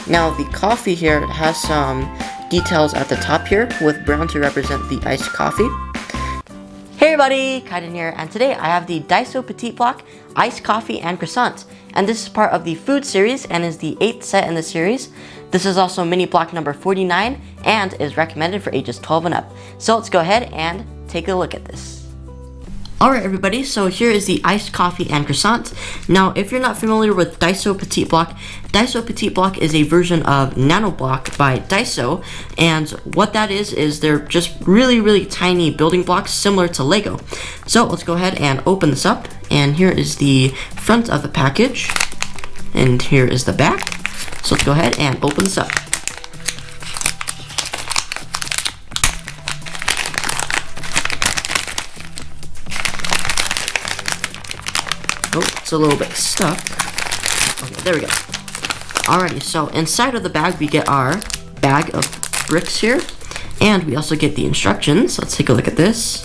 Now the coffee here has some details at the top here with brown to represent the iced coffee. Hey everybody, Cardigan here, and today I have the Daiso Petit block, Iced Coffee and Croissant. And this is part of the food series and is the 8th set in the series. This is also mini block number 49 and is recommended for ages 12 and up. So let's go ahead and take a look at this. Alright everybody, so here is the Iced Coffee and Croissant. Now if you're not familiar with Daiso Petit block is a version of Nano Block by Daiso, and what that is they're just really tiny building blocks similar to Lego. So let's go ahead and open this up, and here is the front of the package, and here is the back. So let's go ahead and open this up. Oh, it's a little bit stuck. Okay, there we go. Alrighty, so inside of the bag we get our bag of bricks here, and we also get the instructions. Let's take a look at this.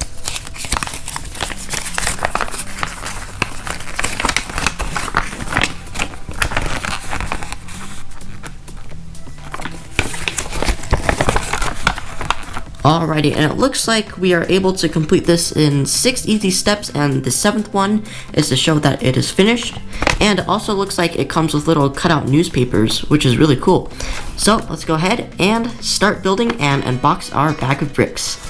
Alrighty, and it looks like we are able to complete this in 6 easy steps, and the 7th one is to show that it is finished. And it also looks like it comes with little cutout newspapers, which is really cool. So let's go ahead and start building and unbox our bag of bricks.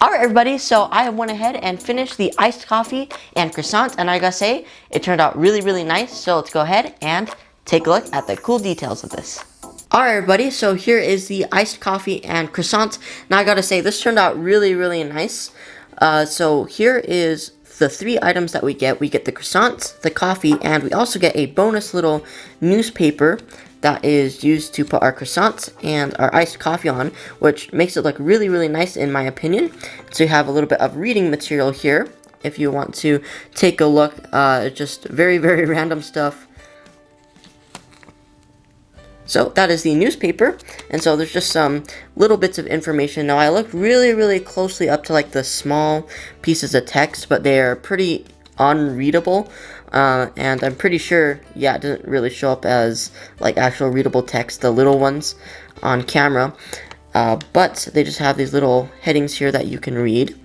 Alright everybody, so I went ahead and finished the iced coffee and croissant, and I gotta say, it turned out really nice. So let's go ahead and take a look at the cool details of this. Alright everybody, so here is the iced coffee and croissant. Now I gotta say, this turned out really nice. So here is the 3 items that we get. We get the croissant, the coffee, and we also get a bonus little newspaper that is used to put our croissant and our iced coffee on, which makes it look really nice in my opinion. So you have a little bit of reading material here if you want to take a look. Just very random stuff. So that is the newspaper, and so there's just some little bits of information. Now I looked really closely up to like the small pieces of text, but they are pretty unreadable. And I'm pretty sure, yeah, it doesn't really show up as like actual readable text, the little ones on camera, but they just have these little headings here that you can read.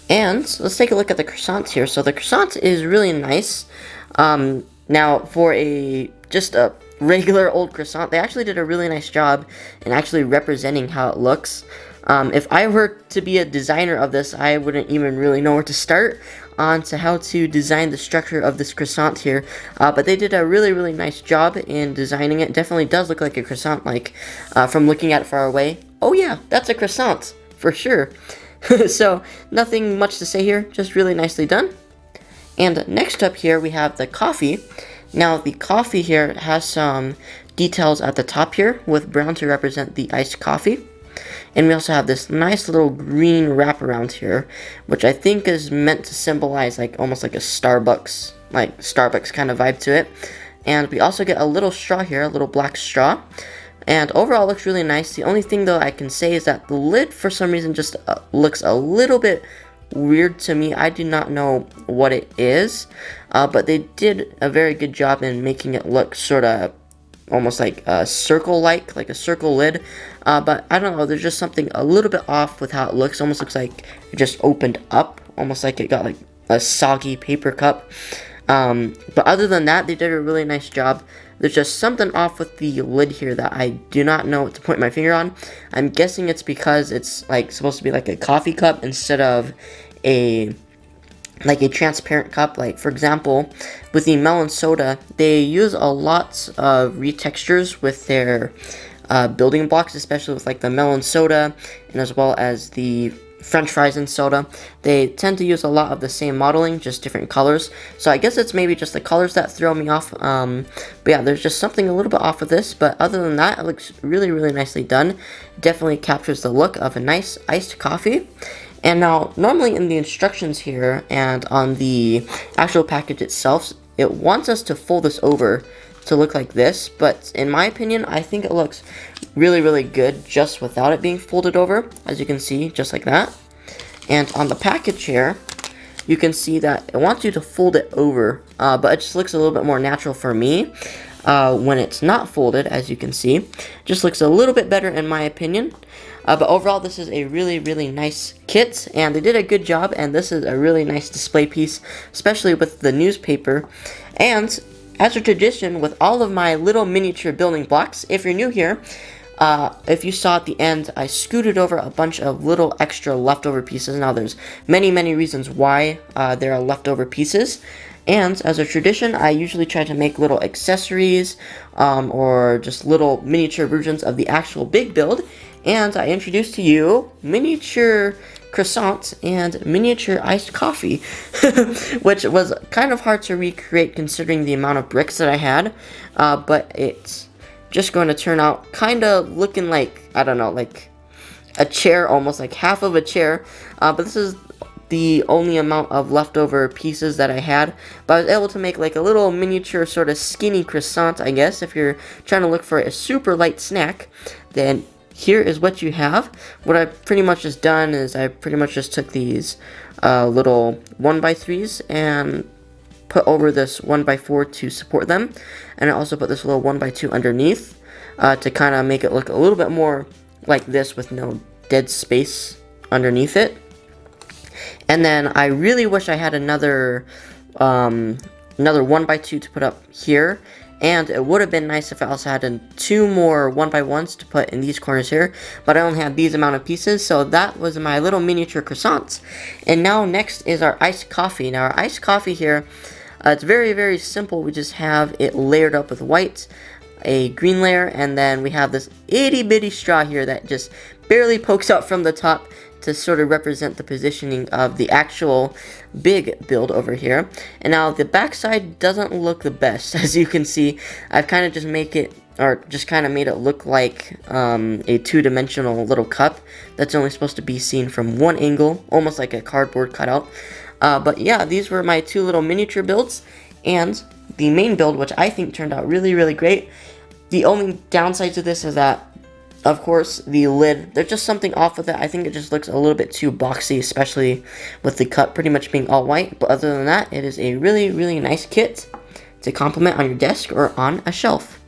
And let's take a look at the croissant here. So the croissant is really nice. Now for just a regular old croissant, they actually did a really nice job in actually representing how it looks. If I were to be a designer of this, I wouldn't even really know where to start on to how to design the structure of this croissant here, but they did a really nice job in designing it. It definitely does look like a croissant, like from looking at it far away. Oh yeah, that's a croissant for sure. So nothing much to say here, just really nicely done. And next up here we have the coffee. Now the coffee here has some details at the top here with brown to represent the iced coffee. And we also have this nice little green wraparound here, which I think is meant to symbolize like almost like a Starbucks kind of vibe to it. And we also get a little straw here, a little black straw. And overall, it looks really nice. The only thing though I can say is that the lid for some reason just looks a little bit weird to me. I do not know what it is, but they did a very good job in making it look sort of almost like a circle-like, like a circle lid. But I don't know, there's just something a little bit off with how it looks. Almost looks like it just opened up, almost like it got like a soggy paper cup. But other than that, they did a really nice job. There's just something off with the lid here that I do not know what to point my finger on. I'm guessing it's because it's like supposed to be like a coffee cup instead of a transparent cup. Like for example, with the melon soda, they use a lot of retextures with their building blocks, especially with like the melon soda and as well as the French fries and soda. They tend to use a lot of the same modeling, just different colors. So I guess it's maybe just the colors that throw me off. But yeah, there's just something a little bit off with this. But other than that, it looks really, really nicely done. Definitely captures the look of a nice iced coffee. And now, normally in the instructions here and on the actual package itself, it wants us to fold this over to look like this, but in my opinion, I think it looks really, really good just without it being folded over, as you can see, just like that. And on the package here, you can see that it wants you to fold it over, but it just looks a little bit more natural for me when it's not folded, as you can see. Just looks a little bit better in my opinion. But overall, this is a really, really nice kit, and they did a good job, and this is a really nice display piece, especially with the newspaper. And as a tradition, with all of my little miniature building blocks, if you're new here, if you saw at the end, I scooted over a bunch of little extra leftover pieces. Now, there's many, many reasons why there are leftover pieces. And as a tradition, I usually try to make little accessories or just little miniature versions of the actual big build. And I introduced to you miniature croissant and miniature iced coffee, which was kind of hard to recreate considering the amount of bricks that I had, but it's just going to turn out kind of looking like, I don't know, like a chair, almost like half of a chair, but this is the only amount of leftover pieces that I had, but I was able to make like a little miniature sort of skinny croissant, I guess. If you're trying to look for a super light snack, then here is what you have. What I've pretty much just done is I pretty much just took these little 1x3s and put over this 1x4 to support them, and I also put this little 1x2 underneath to kind of make it look a little bit more like this with no dead space underneath it. And then I really wish I had another 1x2 to put up here. And it would have been nice if I also had two more 1x1s to put in these corners here, but I only have these amount of pieces, so that was my little miniature croissants. And now next is our iced coffee. Now our iced coffee here, it's very, very simple. We just have it layered up with white, a green layer, and then we have this itty bitty straw here that just barely pokes out from the top to sort of represent the positioning of the actual big build over here. And now the backside doesn't look the best. As you can see, I've kind of just made it look like a two-dimensional little cup that's only supposed to be seen from one angle, almost like a cardboard cutout. But yeah, these were my two little miniature builds, and the main build, which I think turned out really, really great. The only downside to this is that, of course, the lid, there's just something off with it. I think it just looks a little bit too boxy, especially with the cup pretty much being all white. But other than that, it is a really, really nice kit to complement on your desk or on a shelf.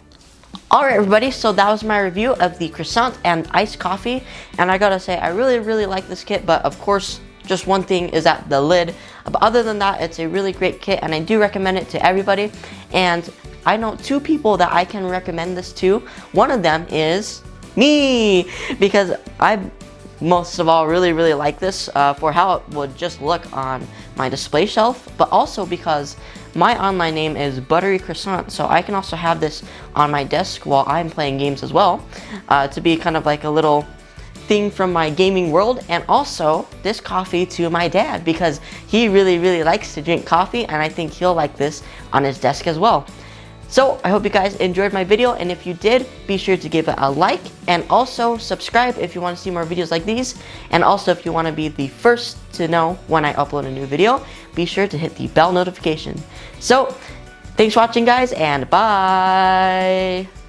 Alright everybody, so that was my review of the croissant and iced coffee. And I gotta say, I really, really like this kit, but of course, just one thing is that the lid. But other than that, it's a really great kit, and I do recommend it to everybody. And I know two people that I can recommend this to. One of them is me, because I most of all really, really like this for how it would just look on my display shelf, but also because my online name is Buttery Croissant, so I can also have this on my desk while I'm playing games as well, to be kind of like a little thing from my gaming world. And also this coffee to my dad, because he really, really likes to drink coffee, and I think he'll like this on his desk as well. So I hope you guys enjoyed my video, and if you did, be sure to give it a like, and also subscribe if you want to see more videos like these. And also, if you want to be the first to know when I upload a new video, be sure to hit the bell notification. So thanks for watching, guys, and bye!